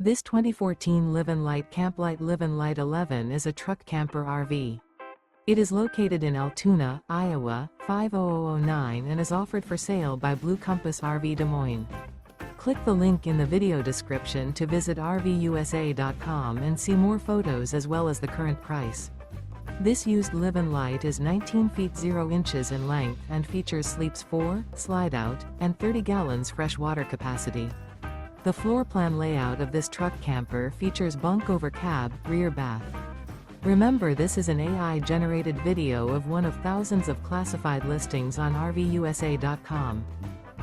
This 2014 Livin Lite CampLite Livin Lite 11 is a truck camper RV. It is located in Altoona, Iowa, 50009 and is offered for sale by Blue Compass RV Des Moines. Click the link in the video description to visit RVUSA.com and see more photos as well as the current price. This used Livin Lite is 19 feet 0 inches in length and features sleeps 4, Slideout, and 30 gallons fresh water capacity. The floor plan layout of this truck camper features bunk over cab, rear bath. Remember, this is an AI-generated video of one of thousands of classified listings on RVUSA.com.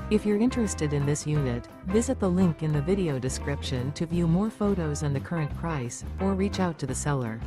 If you're interested in this unit, visit the link in the video description to view more photos and the current price, or reach out to the seller.